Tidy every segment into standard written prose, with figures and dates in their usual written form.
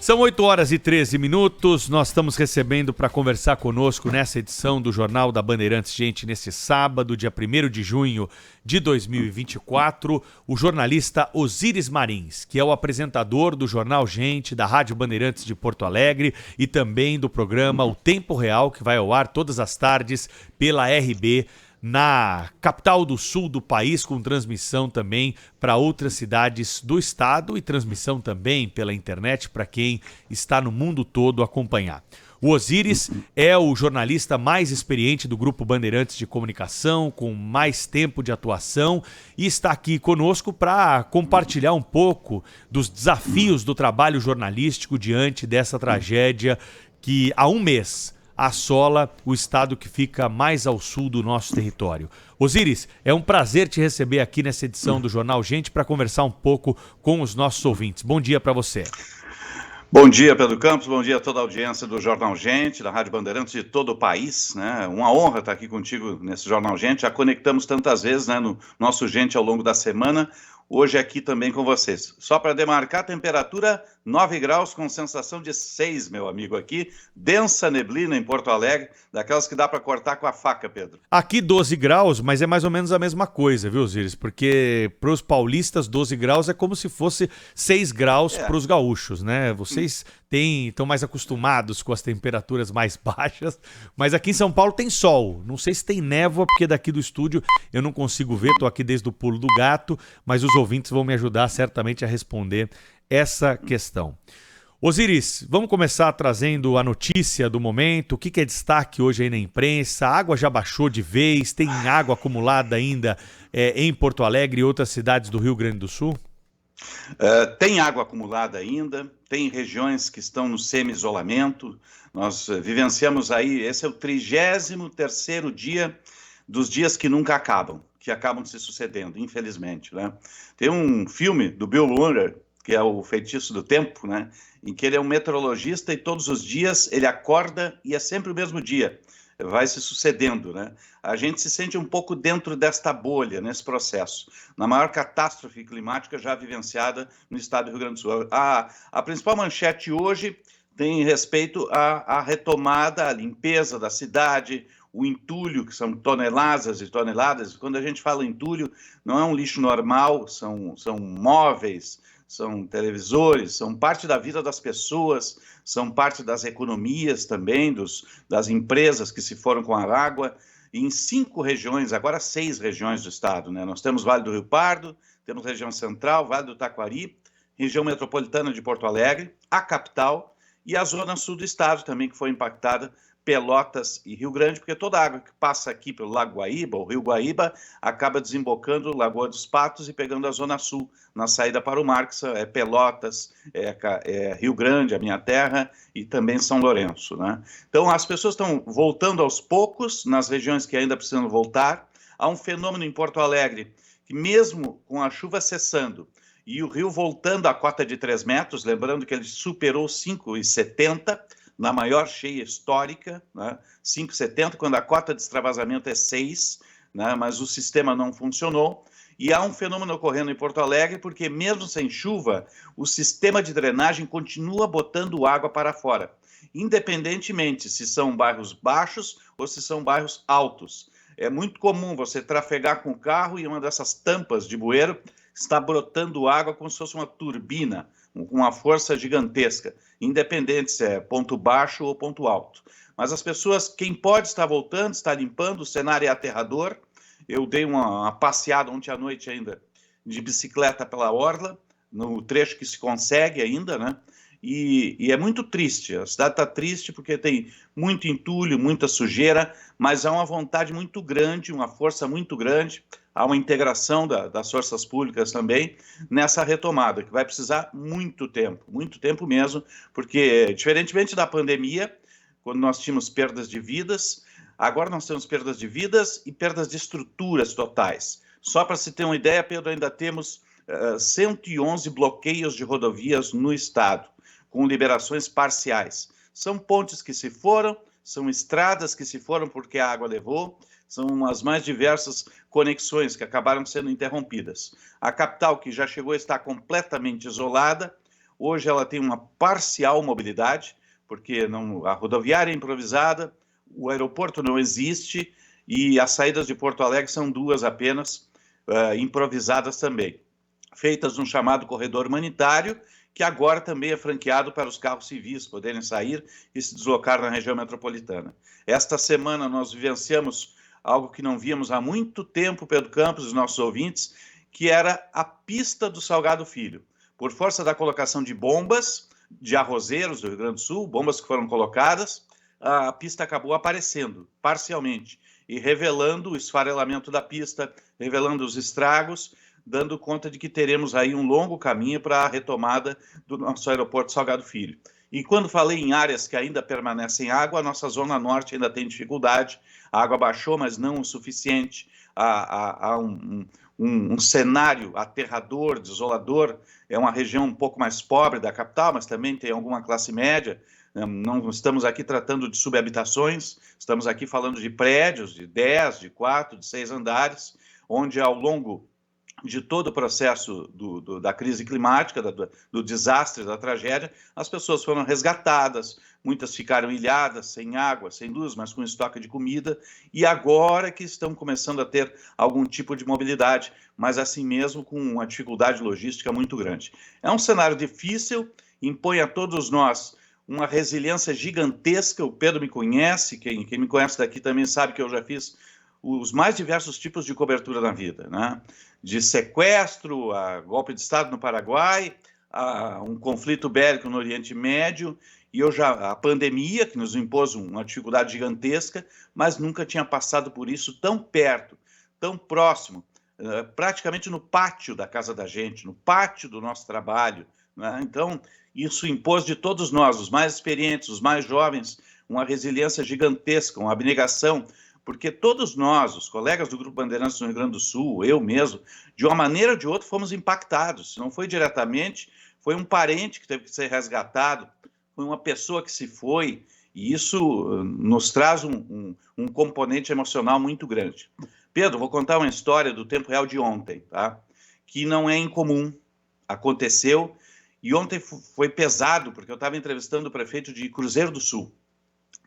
São 8 horas e 13 minutos, nós estamos recebendo para conversar conosco nessa edição do Jornal da Bandeirantes Gente, nesse sábado, dia 1º de junho de 2024, o jornalista Osíris Marins, que é o apresentador do Jornal Gente, da Rádio Bandeirantes de Porto Alegre e também do programa O Tempo Real, que vai ao ar todas as tardes pela RB, na capital do sul do país, com transmissão também para outras cidades do estado e transmissão também pela internet para quem está no mundo todo acompanhar. O Osíris é o jornalista mais experiente do Grupo Bandeirantes de Comunicação, com mais tempo de atuação, e está aqui conosco para compartilhar um pouco dos desafios do trabalho jornalístico diante dessa tragédia que há um mês assola o estado que fica mais ao sul do nosso território. Osíris, é um prazer te receber aqui nessa edição do Jornal Gente para conversar um pouco com os nossos ouvintes. Bom dia para você. Bom dia, Pedro Campos, bom dia a toda a audiência do Jornal Gente, da Rádio Bandeirantes de todo o país, né? Uma honra estar aqui contigo nesse Jornal Gente, já conectamos tantas vezes, né, no nosso Gente ao longo da semana, hoje aqui também com vocês. Só para demarcar, temperatura 9 graus com sensação de 6, meu amigo, aqui, densa neblina em Porto Alegre, daquelas que dá para cortar com a faca, Pedro. Aqui 12 graus, mas é mais ou menos a mesma coisa, viu, Osíris? Porque para os paulistas 12 graus é como se fosse 6 graus para os gaúchos, né? Vocês estão mais acostumados com as temperaturas mais baixas, mas aqui em São Paulo tem sol. Não sei se tem névoa, porque daqui do estúdio eu não consigo ver, estou aqui desde o pulo do gato, mas os ouvintes vão me ajudar certamente a responder essa questão. Osíris, vamos começar trazendo a notícia do momento. O que é destaque hoje aí na imprensa? A água já baixou de vez? Tem água acumulada ainda em Porto Alegre e outras cidades do Rio Grande do Sul? Tem água acumulada ainda, tem regiões que estão no semi-isolamento. Nós vivenciamos aí, esse é o 33º dia dos dias que nunca acabam, que acabam se sucedendo, infelizmente, né? Tem um filme do Bill Murray, que é o Feitiço do Tempo, né? Em que ele é um meteorologista e todos os dias ele acorda e é sempre o mesmo dia, vai se sucedendo, né? A gente se sente um pouco dentro desta bolha, nesse processo, na maior catástrofe climática já vivenciada no estado do Rio Grande do Sul. A principal manchete hoje tem respeito à retomada, à limpeza da cidade, o entulho, que são toneladas e toneladas. Quando a gente fala entulho, não é um lixo normal, são móveis, são televisores, são parte da vida das pessoas, são parte das economias também, das empresas que se foram com a água. E em 5 regiões, agora 6 regiões do estado, né? Nós temos Vale do Rio Pardo, temos região central, Vale do Taquari, região metropolitana de Porto Alegre, a capital e a zona sul do estado também, que foi impactada, Pelotas e Rio Grande, porque toda a água que passa aqui pelo Lago Guaíba, o Rio Guaíba, acaba desembocando Lagoa dos Patos e pegando a Zona Sul, na saída para o mar, que é Pelotas, Rio Grande, a minha terra, e também São Lourenço, né? Então, as pessoas estão voltando aos poucos, nas regiões que ainda precisam voltar. Há um fenômeno em Porto Alegre, que mesmo com a chuva cessando, e o rio voltando à cota de 3 metros, lembrando que ele superou 5,70, na maior cheia histórica, né? 5,70, quando a cota de extravasamento é 6, né? Mas o sistema não funcionou. E há um fenômeno ocorrendo em Porto Alegre, porque mesmo sem chuva, o sistema de drenagem continua botando água para fora, independentemente se são bairros baixos ou se são bairros altos. É muito comum você trafegar com o carro e uma dessas tampas de bueiro está brotando água como se fosse uma turbina, com uma força gigantesca, independente se é ponto baixo ou ponto alto. Mas as pessoas, quem pode está voltando, está limpando, o cenário é aterrador. Eu dei uma passeada ontem à noite ainda de bicicleta pela orla, no trecho que se consegue ainda, né? E é muito triste, a cidade está triste porque tem muito entulho, muita sujeira, mas há uma vontade muito grande, uma força muito grande, há uma integração das forças públicas também nessa retomada, que vai precisar muito tempo mesmo, porque diferentemente da pandemia, quando nós tínhamos perdas de vidas, agora nós temos perdas de vidas e perdas de estruturas totais. Só para se ter uma ideia, Pedro, ainda temos 111 bloqueios de rodovias no estado, com liberações parciais. São pontes que se foram, são estradas que se foram porque a água levou, são as mais diversas conexões que acabaram sendo interrompidas. A capital, que já chegou a estar completamente isolada, Hoje ela tem uma parcial mobilidade, porque a rodoviária é improvisada, o aeroporto não existe e as saídas de Porto Alegre são 2 apenas, improvisadas também, feitas num chamado corredor humanitário, que agora também é franqueado para os carros civis poderem sair e se deslocar na região metropolitana. Esta semana nós vivenciamos algo que não víamos há muito tempo, Pedro Campos e os nossos ouvintes, que era a pista do Salgado Filho. Por força da colocação de bombas de arrozeiros do Rio Grande do Sul, bombas que foram colocadas, a pista acabou aparecendo parcialmente e revelando o esfarelamento da pista, revelando os estragos, dando conta de que teremos aí um longo caminho para a retomada do nosso aeroporto Salgado Filho. E quando falei em áreas que ainda permanecem água, a nossa zona norte ainda tem dificuldade, a água baixou, mas não o suficiente, há um cenário aterrador, desolador, é uma região um pouco mais pobre da capital, mas também tem alguma classe média, não estamos aqui tratando de subhabitações, estamos aqui falando de prédios de 10, de 4, de 6 andares, onde ao longo de todo o processo da crise climática, do desastre, da tragédia, as pessoas foram resgatadas, muitas ficaram ilhadas, sem água, sem luz, mas com estoque de comida, e agora que estão começando a ter algum tipo de mobilidade, mas assim mesmo com uma dificuldade logística muito grande. É um cenário difícil, impõe a todos nós uma resiliência gigantesca. O Pedro me conhece, quem me conhece daqui também sabe que eu já fiz os mais diversos tipos de cobertura na vida, né? De sequestro, a golpe de Estado no Paraguai, a um conflito bélico no Oriente Médio, e a pandemia, que nos impôs uma dificuldade gigantesca, mas nunca tinha passado por isso tão perto, tão próximo, praticamente no pátio da casa da gente, no pátio do nosso trabalho, né? Então, isso impôs de todos nós, os mais experientes, os mais jovens, uma resiliência gigantesca, uma abnegação, porque todos nós, os colegas do Grupo Bandeirantes do Rio Grande do Sul, eu mesmo, de uma maneira ou de outra fomos impactados. Se não foi diretamente, foi um parente que teve que ser resgatado, foi uma pessoa que se foi, e isso nos traz um componente emocional muito grande. Pedro, vou contar uma história do tempo real de ontem, tá? Que não é incomum, aconteceu, e ontem foi pesado, porque eu estava entrevistando o prefeito de Cruzeiro do Sul,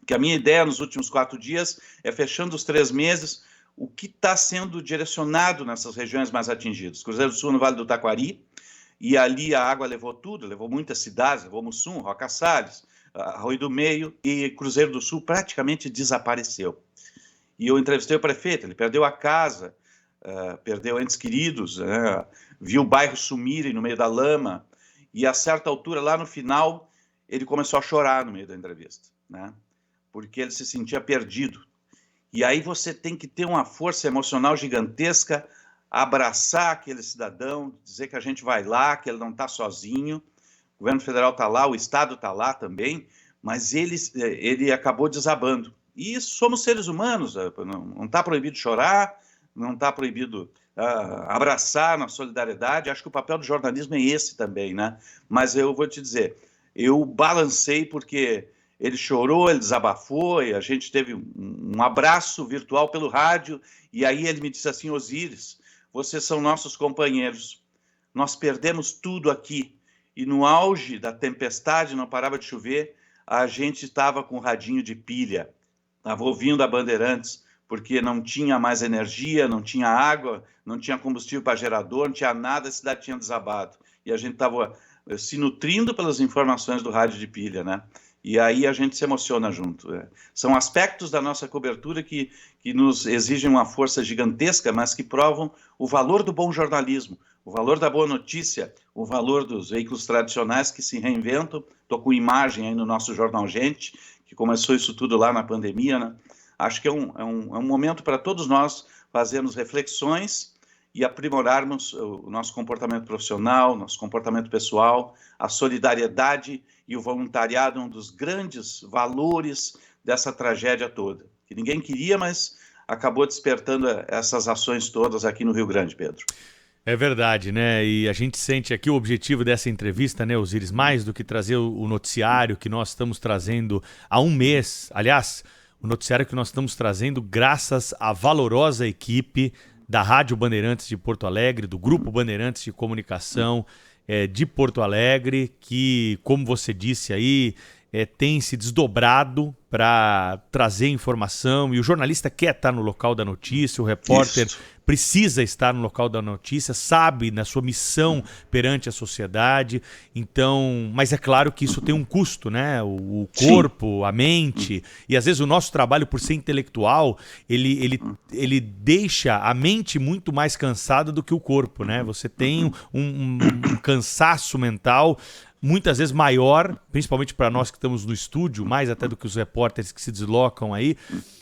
que a minha ideia nos últimos 4 dias é, fechando os 3 meses, o que está sendo direcionado nessas regiões mais atingidas. Cruzeiro do Sul, no Vale do Taquari, e ali a água levou tudo, levou muitas cidades, levou Mussum, Roca Salles, Arroio do Meio, e Cruzeiro do Sul praticamente desapareceu. E eu entrevistei o prefeito, ele perdeu a casa, perdeu entes queridos, viu o bairro sumirem no meio da lama, e a certa altura, lá no final, ele começou a chorar no meio da entrevista, né? Porque ele se sentia perdido. E aí você tem que ter uma força emocional gigantesca, abraçar aquele cidadão, dizer que a gente vai lá, que ele não está sozinho, o governo federal está lá, o Estado está lá também, mas ele acabou desabando. E somos seres humanos, não está proibido chorar, não está proibido abraçar na solidariedade. Acho que o papel do jornalismo é esse também, né? Mas eu vou te dizer, eu balancei porque ele chorou, ele desabafou, e a gente teve um abraço virtual pelo rádio, e aí ele me disse assim: Osíris, vocês são nossos companheiros, nós perdemos tudo aqui, e no auge da tempestade, não parava de chover, a gente estava com o radinho de pilha, estava ouvindo a Bandeirantes, porque não tinha mais energia, não tinha água, não tinha combustível para gerador, não tinha nada, a cidade tinha desabado, e a gente estava se nutrindo pelas informações do rádio de pilha, né? E aí a gente se emociona junto. São aspectos da nossa cobertura que nos exigem uma força gigantesca, mas que provam o valor do bom jornalismo, o valor da boa notícia, o valor dos veículos tradicionais que se reinventam. Estou com imagem aí no nosso Jornal Gente, que começou isso tudo lá na pandemia, né? Acho que é um momento para todos nós fazermos reflexões e aprimorarmos o nosso comportamento profissional, nosso comportamento pessoal, a solidariedade e o voluntariado, um dos grandes valores dessa tragédia toda, que ninguém queria, mas acabou despertando essas ações todas aqui no Rio Grande, Pedro. É verdade, né? E a gente sente aqui o objetivo dessa entrevista, né, Osíris, mais do que trazer o noticiário que nós estamos trazendo há um mês. Aliás, o noticiário que nós estamos trazendo graças à valorosa equipe da Rádio Bandeirantes de Porto Alegre, do Grupo Bandeirantes de Comunicação. de Porto Alegre, que, como você disse aí, tem se desdobrado para trazer informação, e o jornalista quer estar no local da notícia, o repórter precisa estar no local da notícia, sabe na sua missão perante a sociedade. Então, mas é claro que isso tem um custo, né? O corpo, a mente, e às vezes o nosso trabalho, por ser intelectual, ele deixa a mente muito mais cansada do que o corpo, né? Você tem um cansaço mental muitas vezes maior, principalmente para nós que estamos no estúdio, mais até do que os repórteres que se deslocam aí,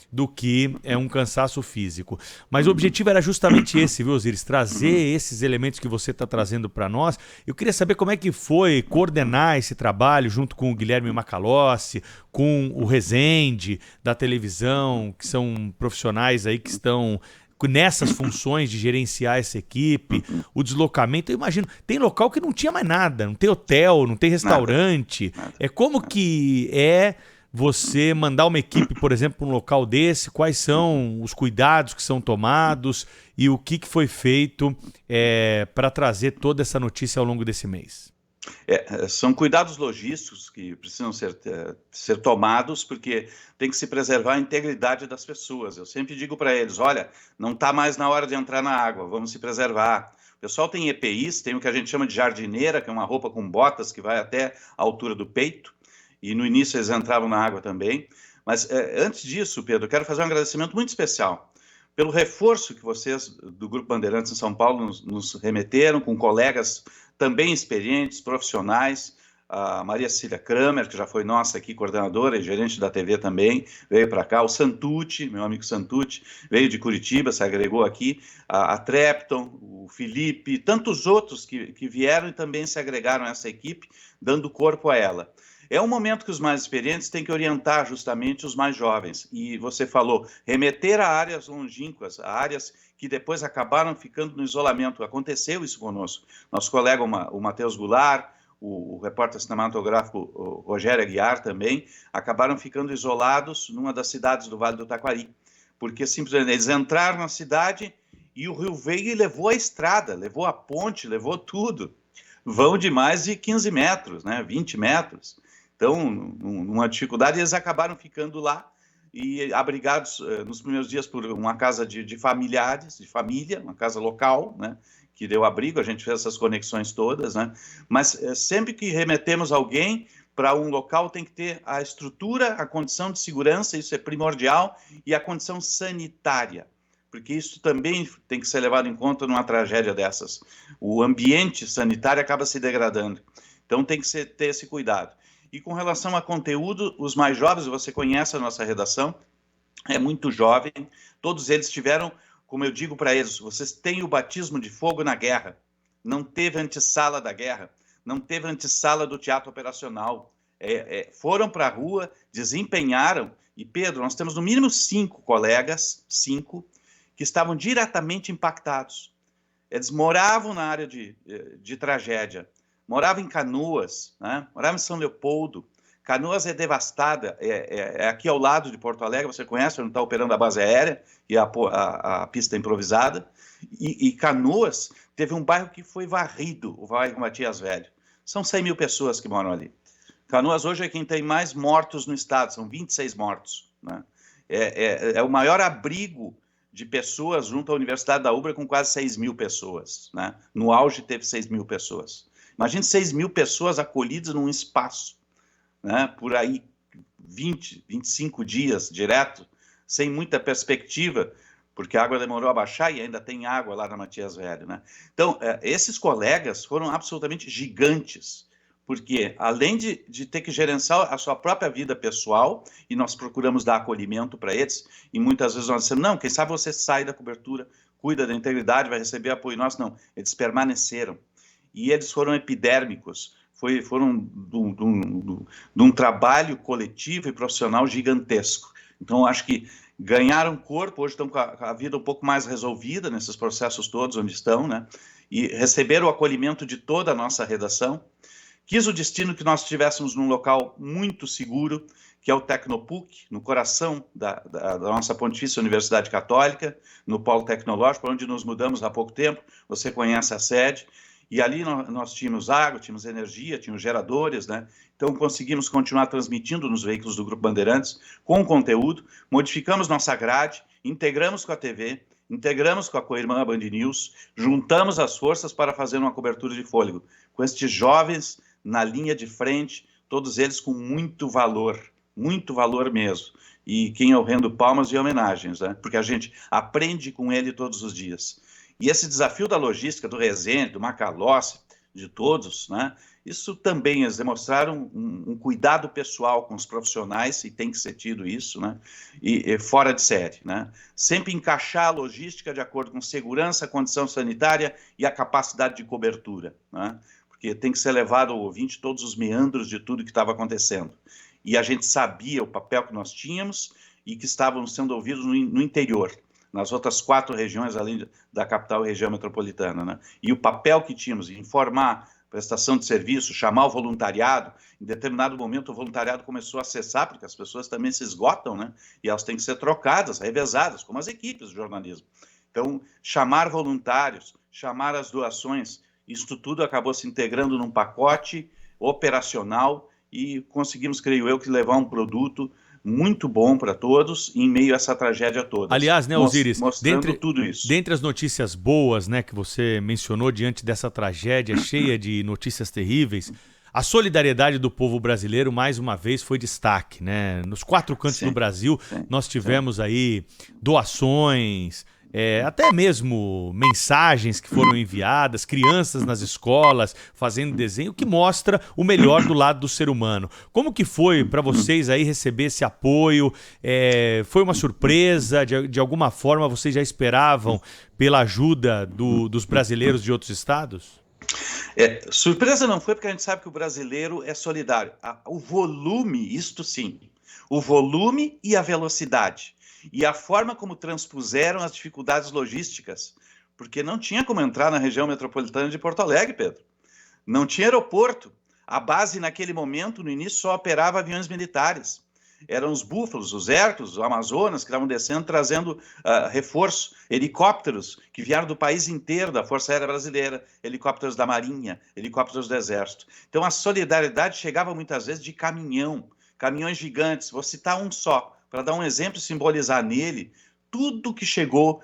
do que um cansaço físico. Mas o objetivo era justamente esse, viu, Osiris? Trazer esses elementos que você está trazendo para nós. Eu queria saber como é que foi coordenar esse trabalho junto com o Guilherme Macalossi, com o Rezende, da televisão, que são profissionais aí que estão nessas funções de gerenciar essa equipe, o deslocamento. Eu imagino, tem local que não tinha mais nada, não tem hotel, não tem restaurante. Como que você mandar uma equipe, por exemplo, para um local desse? Quais são os cuidados que são tomados e o que foi feito para trazer toda essa notícia ao longo desse mês? São cuidados logísticos que precisam ser tomados, porque tem que se preservar a integridade das pessoas. Eu sempre digo para eles, olha, não está mais na hora de entrar na água, vamos se preservar. O pessoal tem EPIs, tem o que a gente chama de jardineira, que é uma roupa com botas que vai até a altura do peito, e no início eles entravam na água também. Mas antes disso, Pedro, eu quero fazer um agradecimento muito especial pelo reforço que vocês do Grupo Bandeirantes em São Paulo nos remeteram, com colegas também experientes, profissionais. A Maria Cecília Kramer, que já foi nossa aqui, coordenadora e gerente da TV também, veio para cá. O Santucci, meu amigo Santucci, veio de Curitiba, se agregou aqui. A Trepton, o Felipe, tantos outros que vieram e também se agregaram a essa equipe, dando corpo a ela. É um momento que os mais experientes têm que orientar justamente os mais jovens. E você falou, remeter a áreas longínquas, a áreas que depois acabaram ficando no isolamento. Aconteceu isso conosco. Nosso colega, o Matheus Goulart, o repórter cinematográfico o Rogério Aguiar também, acabaram ficando isolados numa das cidades do Vale do Taquari. Porque simplesmente eles entraram na cidade e o rio veio e levou a estrada, levou a ponte, levou tudo. Vão de mais de 15 metros, né, 20 metros. Então, numa dificuldade, eles acabaram ficando lá e abrigados nos primeiros dias por uma casa de familiares, de família, uma casa local, né, que deu abrigo. A gente fez essas conexões todas, né? Mas sempre que remetemos alguém para um local, tem que ter a estrutura, a condição de segurança, isso é primordial, e a condição sanitária, porque isso também tem que ser levado em conta numa tragédia dessas. O ambiente sanitário acaba se degradando, então tem que ter esse cuidado. E com relação a conteúdo, os mais jovens, você conhece a nossa redação, é muito jovem, todos eles tiveram, como eu digo para eles, vocês têm o batismo de fogo na guerra, não teve antessala da guerra, não teve antessala do teatro operacional, foram para a rua, desempenharam, e Pedro, nós temos no mínimo 5 colegas, 5, que estavam diretamente impactados. Eles moravam na área de tragédia, moravam em Canoas, né? Moravam em São Leopoldo. Canoas é devastada, é aqui ao lado de Porto Alegre, você conhece onde está operando a base aérea e a pista improvisada. E Canoas teve um bairro que foi varrido, o bairro Matias Velho. São 100 mil pessoas que moram ali. Canoas hoje é quem tem mais mortos no estado, são 26 mortos, né? É o maior abrigo de pessoas junto à Universidade da Ubra, com quase 6 mil pessoas, né? No auge teve 6 mil pessoas. Imagine 6 mil pessoas acolhidas num espaço, né? Por aí 20, 25 dias direto, sem muita perspectiva, porque a água demorou a baixar e ainda tem água lá na Matias Velho, né? Então, esses colegas foram absolutamente gigantes, porque além de ter que gerenciar a sua própria vida pessoal, e nós procuramos dar acolhimento para eles, e muitas vezes nós dissemos, não, quem sabe você sai da cobertura, cuida da integridade, vai receber apoio nosso. Não, eles permaneceram. E eles foram epidérmicos, foram de um trabalho coletivo e profissional gigantesco. Então, acho que ganharam corpo, hoje estão com a vida um pouco mais resolvida nesses processos todos onde estão, né? E receberam o acolhimento de toda a nossa redação. Quis o destino que nós estivéssemos num local muito seguro, que é o Tecnopuc, no coração da nossa Pontifícia Universidade Católica, no Polo Tecnológico, onde nos mudamos há pouco tempo, você conhece a sede. e ali nós tínhamos água, tínhamos energia, tínhamos geradores, né? Então conseguimos continuar transmitindo nos veículos do Grupo Bandeirantes com conteúdo, modificamos nossa grade, integramos com a TV, integramos com a co-irmã Band News, juntamos as forças para fazer uma cobertura de fôlego, com estes jovens na linha de frente, todos eles com muito valor mesmo. E quem eu rendo palmas e homenagens, né? Porque a gente aprende com ele todos os dias. E esse desafio da logística, do Rezende, do Macalossi, de todos, né? Isso também, eles demonstraram um cuidado pessoal com os profissionais, e tem que ser tido isso, né? E fora de série, né? Sempre encaixar a logística de acordo com segurança, condição sanitária e a capacidade de cobertura, né? Porque tem que ser levado ao ouvinte todos os meandros de tudo que estava acontecendo. E a gente sabia o papel que nós tínhamos e que estávamos sendo ouvidos no interior, nas outras 4 regiões, além da capital e região metropolitana, né? E o papel que tínhamos em informar, prestação de serviço, chamar o voluntariado. Em determinado momento o voluntariado começou a cessar, porque as pessoas também se esgotam, né? E elas têm que ser trocadas, revezadas, como as equipes de jornalismo. Então, chamar voluntários, chamar as doações, isso tudo acabou se integrando num pacote operacional e conseguimos, creio eu, que levar um produto muito bom para todos em meio a essa tragédia toda. Aliás, né, Osiris, mostrando tudo isso. Dentre as notícias boas, né, que você mencionou diante dessa tragédia cheia de notícias terríveis, a solidariedade do povo brasileiro, mais uma vez, foi destaque, né? Nos 4 cantos do Brasil, nós tivemos aí doações, até mesmo mensagens que foram enviadas, crianças nas escolas fazendo desenho, que mostra o melhor do lado do ser humano. Como que foi para vocês aí receber esse apoio? Foi uma surpresa? De alguma forma vocês já esperavam pela ajuda dos brasileiros de outros estados? Surpresa não foi, porque a gente sabe que o brasileiro é solidário. O volume, isto sim, o volume e a velocidade. E a forma como transpuseram as dificuldades logísticas, porque não tinha como entrar na região metropolitana de Porto Alegre, Pedro. Não tinha aeroporto. A base, naquele momento, no início, só operava aviões militares. Eram os Búfalos, os Hercules, os Amazonas, que estavam descendo, trazendo reforço, helicópteros que vieram do país inteiro, da Força Aérea Brasileira, helicópteros da Marinha, helicópteros do Exército. Então, a solidariedade chegava muitas vezes de caminhões gigantes. Vou citar um só, para dar um exemplo e simbolizar nele tudo que chegou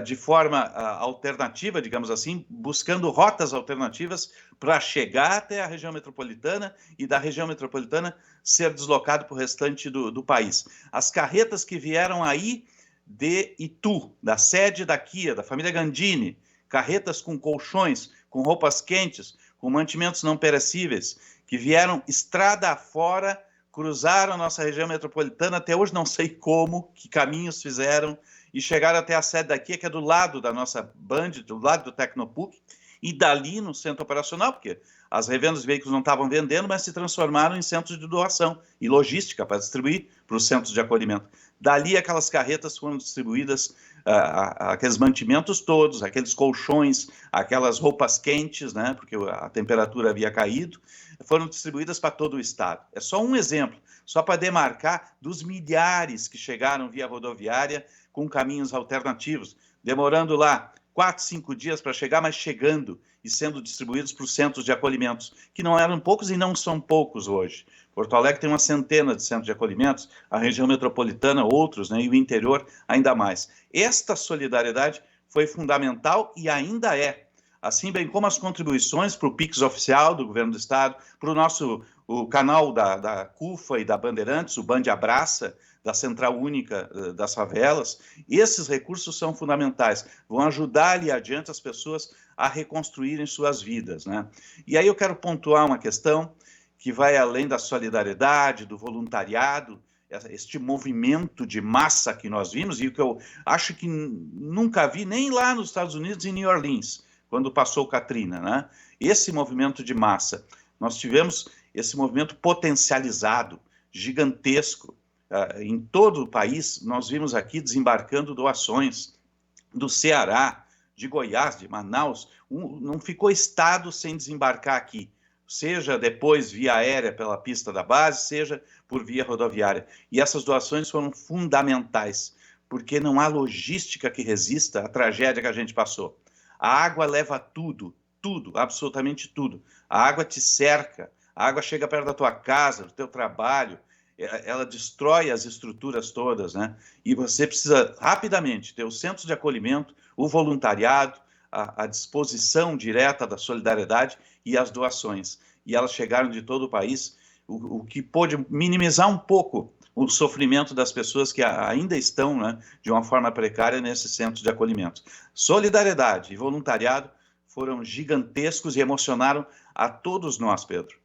de forma alternativa, digamos assim, buscando rotas alternativas para chegar até a região metropolitana e da região metropolitana ser deslocado para o restante do país. As carretas que vieram aí de Itu, da sede da Kia, da família Gandini, carretas com colchões, com roupas quentes, com mantimentos não perecíveis, que vieram estrada afora, cruzaram a nossa região metropolitana, até hoje não sei como, que caminhos fizeram, e chegaram até a sede da Kia, que é do lado da nossa Band, do lado do Tecnopuc, e dali no centro operacional, porque as revendas de veículos não estavam vendendo, mas se transformaram em centros de doação e logística para distribuir para os centros de acolhimento. Dali aquelas carretas foram distribuídas, aqueles mantimentos todos, aqueles colchões, aquelas roupas quentes, né, porque a temperatura havia caído, foram distribuídas para todo o estado. É só um exemplo, só para demarcar dos milhares que chegaram via rodoviária com caminhos alternativos, demorando lá 4, 5 dias para chegar, mas chegando e sendo distribuídos para os centros de acolhimentos, que não eram poucos e não são poucos hoje. Porto Alegre tem uma centena de centros de acolhimentos, a região metropolitana outros, né, e o interior ainda mais. Esta solidariedade foi fundamental e ainda é, assim bem como as contribuições para o Pix oficial do governo do estado, para o canal da CUFA e da Bandeirantes, o Band Abraça, da Central Única das Favelas. Esses recursos são fundamentais, vão ajudar ali adiante as pessoas a reconstruírem suas vidas, né? E aí eu quero pontuar uma questão que vai além da solidariedade, do voluntariado, este movimento de massa que nós vimos, e o que eu acho que nunca vi nem lá nos Estados Unidos, em New Orleans, quando passou Katrina, né? Esse movimento de massa, nós tivemos esse movimento potencializado, gigantesco, em todo o país. Nós vimos aqui desembarcando doações do Ceará, de Goiás, de Manaus. Não ficou estado sem desembarcar aqui, seja depois via aérea pela pista da base, seja por via rodoviária. E essas doações foram fundamentais, porque não há logística que resista à tragédia que a gente passou. A água leva tudo, tudo, absolutamente tudo. A água te cerca, a água chega perto da tua casa, do teu trabalho, ela destrói as estruturas todas, né? E você precisa rapidamente ter os centros de acolhimento, o voluntariado, a disposição direta da solidariedade e as doações. E elas chegaram de todo o país, o que pôde minimizar um pouco o sofrimento das pessoas que ainda estão, né, de uma forma precária nesses centros de acolhimento. Solidariedade e voluntariado foram gigantescos e emocionaram a todos nós, Pedro.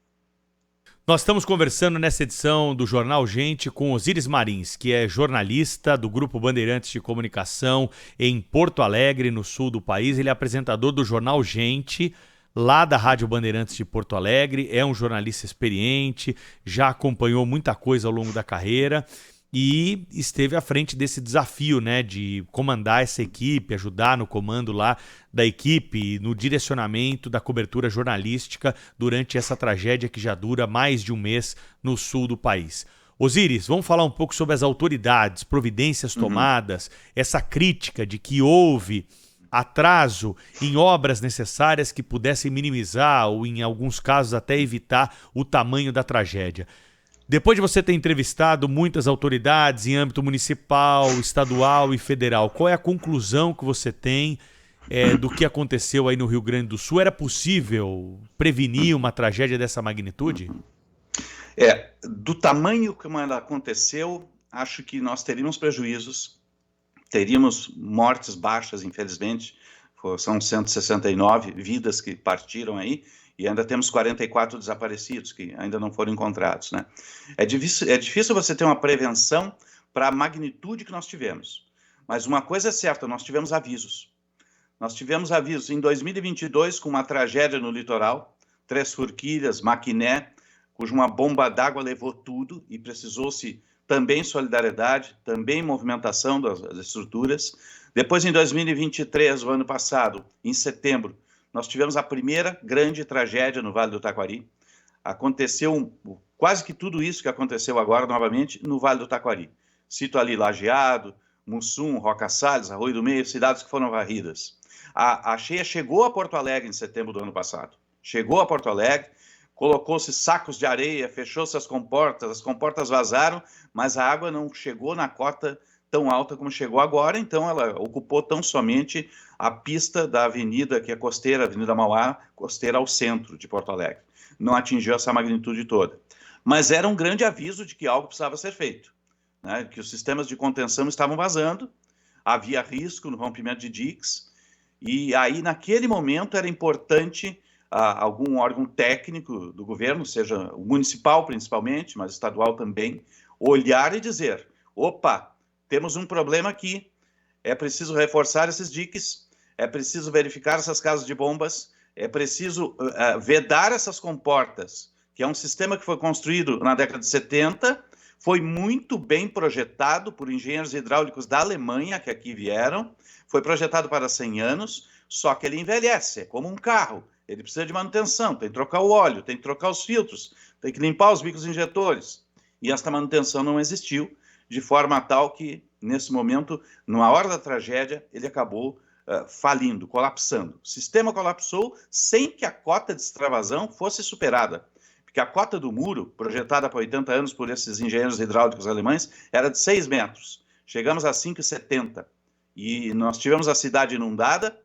Nós estamos conversando nessa edição do Jornal Gente com Osíris Marins, que é jornalista do Grupo Bandeirantes de Comunicação em Porto Alegre, no sul do país. Ele é apresentador do Jornal Gente, lá da Rádio Bandeirantes de Porto Alegre. É um jornalista experiente, já acompanhou muita coisa ao longo da carreira e esteve à frente desse desafio, né, de comandar essa equipe, ajudar no comando lá da equipe, no direcionamento da cobertura jornalística durante essa tragédia que já dura mais de um mês no sul do país. Osíris, vamos falar um pouco sobre as autoridades, providências tomadas, essa crítica de que houve atraso em obras necessárias que pudessem minimizar ou, em alguns casos, até evitar o tamanho da tragédia. Depois de você ter entrevistado muitas autoridades em âmbito municipal, estadual e federal, qual é a conclusão que você tem do que aconteceu aí no Rio Grande do Sul? Era possível prevenir uma tragédia dessa magnitude? Do tamanho como ela aconteceu, acho que nós teríamos prejuízos, teríamos mortes baixas, infelizmente, são 169 vidas que partiram aí, e ainda temos 44 desaparecidos que ainda não foram encontrados, né? É difícil você ter uma prevenção para a magnitude que nós tivemos. Mas uma coisa é certa, nós tivemos avisos. Nós tivemos avisos em 2022 com uma tragédia no litoral, Três Forquilhas, Maquiné, cuja uma bomba d'água levou tudo e precisou-se também solidariedade, também movimentação das estruturas. Depois, em 2023, o ano passado, em setembro, nós tivemos a primeira grande tragédia no Vale do Taquari. Aconteceu quase que tudo isso que aconteceu agora, novamente, no Vale do Taquari. Cito ali Lajeado, Mussum, Roca Salles, Arroio do Meio, cidades que foram varridas. A cheia chegou a Porto Alegre em setembro do ano passado. Chegou a Porto Alegre, colocou-se sacos de areia, fechou-se as comportas vazaram, mas a água não chegou na cota tão alta como chegou agora, então ela ocupou tão somente a pista da avenida que é costeira, Avenida Mauá, costeira ao centro de Porto Alegre. Não atingiu essa magnitude toda. Mas era um grande aviso de que algo precisava ser feito, né? Que os sistemas de contenção estavam vazando, havia risco no rompimento de diques, e aí naquele momento era importante algum órgão técnico do governo, seja o municipal principalmente, mas estadual também, olhar e dizer, opa, temos um problema aqui, é preciso reforçar esses diques, é preciso verificar essas casas de bombas, é preciso vedar essas comportas, que é um sistema que foi construído na década de 70, foi muito bem projetado por engenheiros hidráulicos da Alemanha, que aqui vieram, foi projetado para 100 anos, só que ele envelhece, é como um carro, ele precisa de manutenção, tem que trocar o óleo, tem que trocar os filtros, tem que limpar os bicos injetores, e essa manutenção não existiu, de forma tal que, nesse momento, na hora da tragédia, ele acabou falindo, colapsando. O sistema colapsou sem que a cota de extravasão fosse superada, porque a cota do muro, projetada por 80 anos por esses engenheiros hidráulicos alemães, era de 6 metros. Chegamos a 5,70. E nós tivemos a cidade inundada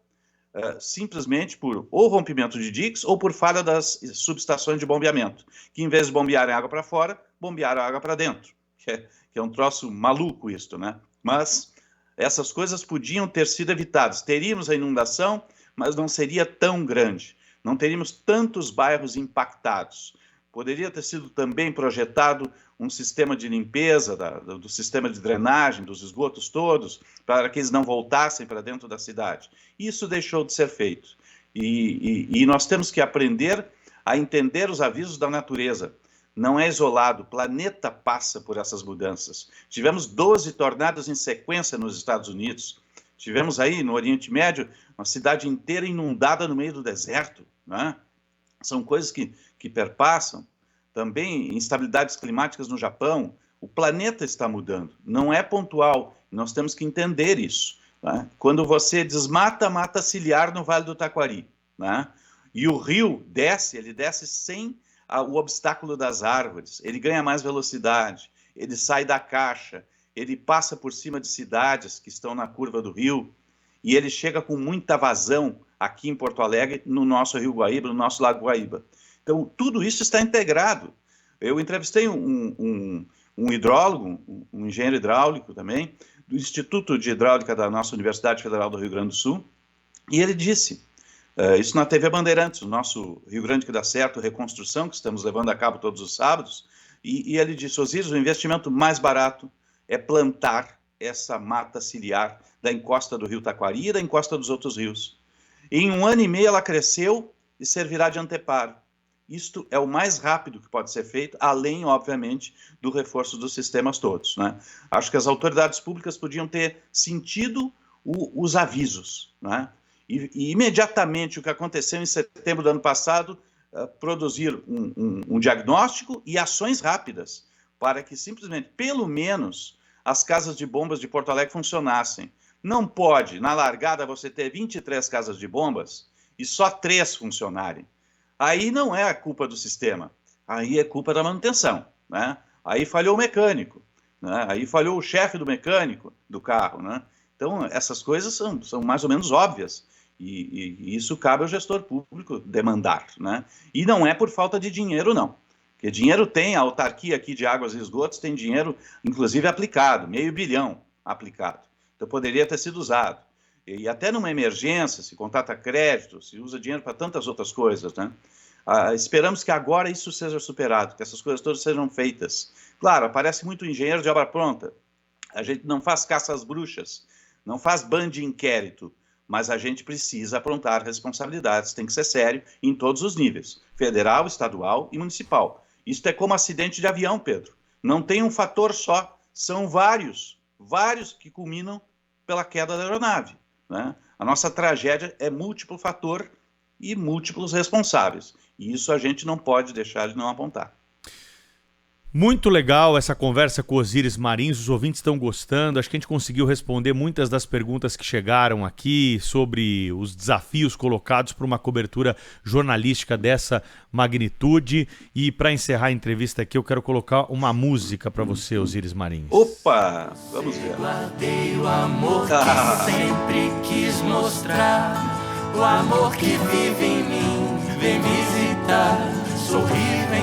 simplesmente por ou rompimento de diques ou por falha das subestações de bombeamento, que em vez de bombearem água para fora, bombearam água para dentro, que é um troço maluco isso, né? Mas essas coisas podiam ter sido evitadas. Teríamos a inundação, mas não seria tão grande. Não teríamos tantos bairros impactados. Poderia ter sido também projetado um sistema de limpeza do sistema de drenagem, dos esgotos todos, para que eles não voltassem para dentro da cidade. Isso deixou de ser feito. E nós temos que aprender a entender os avisos da natureza. Não é isolado, o planeta passa por essas mudanças. Tivemos 12 tornados em sequência nos Estados Unidos. Tivemos aí, no Oriente Médio, uma cidade inteira inundada no meio do deserto, né? São coisas que perpassam. Também instabilidades climáticas no Japão. O planeta está mudando, não é pontual. Nós temos que entender isso, né? Quando você desmata a mata ciliar no Vale do Taquari, né? E o rio ele desce sem o obstáculo das árvores, ele ganha mais velocidade, ele sai da caixa, ele passa por cima de cidades que estão na curva do rio, e ele chega com muita vazão aqui em Porto Alegre, no nosso Rio Guaíba, no nosso Lago Guaíba. Então, tudo isso está integrado. Eu entrevistei um hidrólogo, um engenheiro hidráulico também, do Instituto de Hidráulica da nossa Universidade Federal do Rio Grande do Sul, e ele disse, isso na TV Bandeirantes, o nosso Rio Grande que dá certo, reconstrução, que estamos levando a cabo todos os sábados, e ele disse, Osíris, o investimento mais barato é plantar essa mata ciliar da encosta do Rio Taquari e da encosta dos outros rios. Em 1 ano e meio ela cresceu e servirá de anteparo. Isto é o mais rápido que pode ser feito, além, obviamente, do reforço dos sistemas todos, né? Acho que as autoridades públicas podiam ter sentido os avisos, né? E imediatamente o que aconteceu em setembro do ano passado, produzir um diagnóstico e ações rápidas para que simplesmente, pelo menos, as casas de bombas de Porto Alegre funcionassem. Não pode, na largada, você ter 23 casas de bombas e só 3 funcionarem. Aí não é a culpa do sistema, aí é culpa da manutenção, né? Aí falhou o mecânico, né? Aí falhou o chefe do mecânico do carro, né? Então, essas coisas são mais ou menos óbvias, e isso cabe ao gestor público demandar, né? E não é por falta de dinheiro, não. Porque dinheiro tem, a autarquia aqui de águas e esgotos tem dinheiro, inclusive aplicado, R$500 milhão aplicado. Então, poderia ter sido usado. E até numa emergência, se contrata crédito, se usa dinheiro para tantas outras coisas, né? Esperamos que agora isso seja superado, que essas coisas todas sejam feitas. Claro, aparece muito engenheiro de obra pronta. A gente não faz caça às bruxas, não faz bando de inquérito, mas a gente precisa aprontar responsabilidades, tem que ser sério em todos os níveis, federal, estadual e municipal. Isso é como acidente de avião, Pedro. Não tem um fator só, são vários que culminam pela queda da aeronave, né? A nossa tragédia é múltiplo fator e múltiplos responsáveis. E isso a gente não pode deixar de não apontar. Muito legal essa conversa com o Osíris Marins, os ouvintes estão gostando, acho que a gente conseguiu responder muitas das perguntas que chegaram aqui sobre os desafios colocados por uma cobertura jornalística dessa magnitude. E para encerrar a entrevista aqui, eu quero colocar uma música para você, Osíris Marins. Opa, vamos ver. Guardei o amor que sempre quis mostrar, o amor que vive em mim, vem visitar.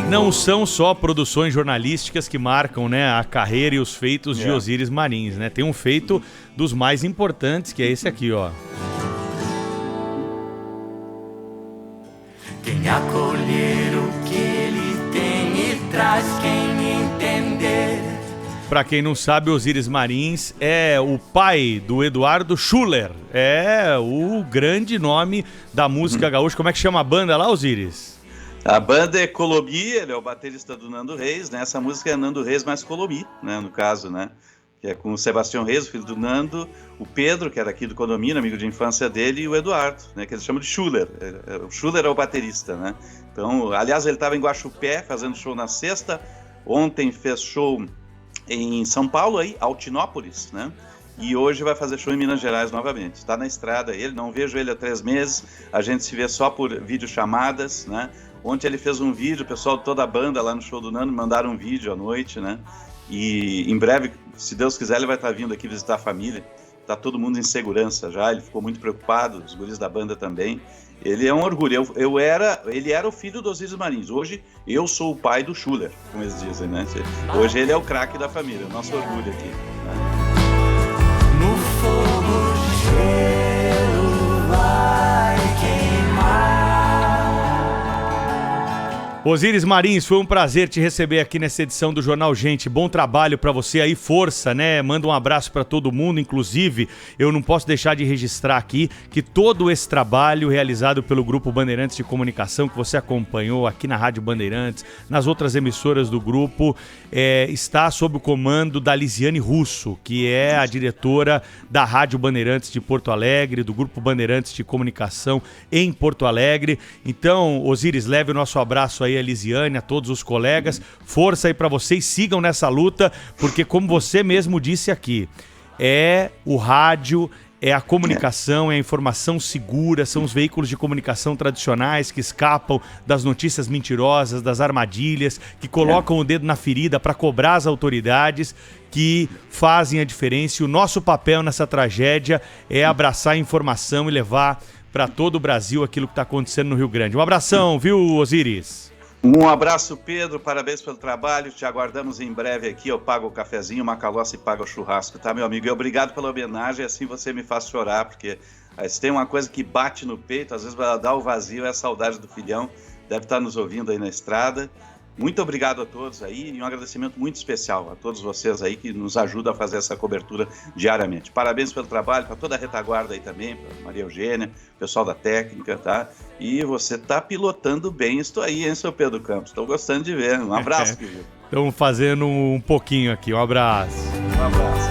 Não são só produções jornalísticas que marcam, né, a carreira e os feitos de Osíris Marins, né? Tem um feito dos mais importantes, que é esse aqui, ó. Quem acolher o que ele tem e traz quem entender. Pra quem não sabe, Osíris Marins é o pai do Eduardo Schuller, é o grande nome da música gaúcha. Como é que chama a banda lá, Osíris? A banda é Colomi, ele é o baterista do Nando Reis, né? Essa música é Nando Reis mais Colomi, né? No caso, né? Que é com o Sebastião Reis, o filho do Nando, o Pedro, que era aqui do condomínio, amigo de infância dele, e o Eduardo, né? Que eles chamam de Schuller. O Schuller é o baterista, né? Então, aliás, ele estava em Guaxupé, fazendo show na sexta. Ontem fez show em São Paulo, aí, Altinópolis, né? E hoje vai fazer show em Minas Gerais novamente. Está na estrada ele, não vejo ele há 3 meses, a gente se vê só por videochamadas, né? Ontem ele fez um vídeo, o pessoal de toda a banda lá no show do Nando mandaram um vídeo à noite, né? E em breve, se Deus quiser, ele vai estar vindo aqui visitar a família. Tá todo mundo em segurança já, ele ficou muito preocupado, os guris da banda também. Ele é um orgulho. Ele era o filho do Osíris Marins. Hoje eu sou o pai do Schuller, como eles dizem, né? Hoje ele é o craque da família, o nosso orgulho aqui, né? No fogo gelo vai queimar. Osíris Marins, foi um prazer te receber aqui nessa edição do Jornal Gente. Bom trabalho pra você aí, força, né? Manda um abraço pra todo mundo, inclusive eu não posso deixar de registrar aqui que todo esse trabalho realizado pelo Grupo Bandeirantes de Comunicação, que você acompanhou aqui na Rádio Bandeirantes, nas outras emissoras do grupo, está sob o comando da Lisiane Russo, que é a diretora da Rádio Bandeirantes de Porto Alegre, do Grupo Bandeirantes de Comunicação em Porto Alegre. Então, Osíris, leve o nosso abraço aí a Lisiane, a todos os colegas, força aí para vocês, sigam nessa luta, porque como você mesmo disse aqui, o rádio é a comunicação, é a informação segura, são os veículos de comunicação tradicionais que escapam das notícias mentirosas, das armadilhas, que colocam o dedo na ferida para cobrar as autoridades, que fazem a diferença. E o nosso papel nessa tragédia é abraçar a informação e levar para todo o Brasil aquilo que está acontecendo no Rio Grande. Um abração, viu, Osiris? Um abraço, Pedro, parabéns pelo trabalho, te aguardamos em breve aqui, eu pago o cafezinho, uma caloça e pago o churrasco, tá, meu amigo? E obrigado pela homenagem, assim você me faz chorar, porque se tem uma coisa que bate no peito, às vezes vai dar o vazio, é a saudade do filhão, deve estar nos ouvindo aí na estrada. Muito obrigado a todos aí e um agradecimento muito especial a todos vocês aí que nos ajudam a fazer essa cobertura diariamente. Parabéns pelo trabalho, para toda a retaguarda aí também, para Maria Eugênia, pessoal da técnica, tá? E você tá pilotando bem isso aí, hein, seu Pedro Campos? Estou gostando de ver. Um abraço, querido. Estamos fazendo um pouquinho aqui. Um abraço. Um abraço.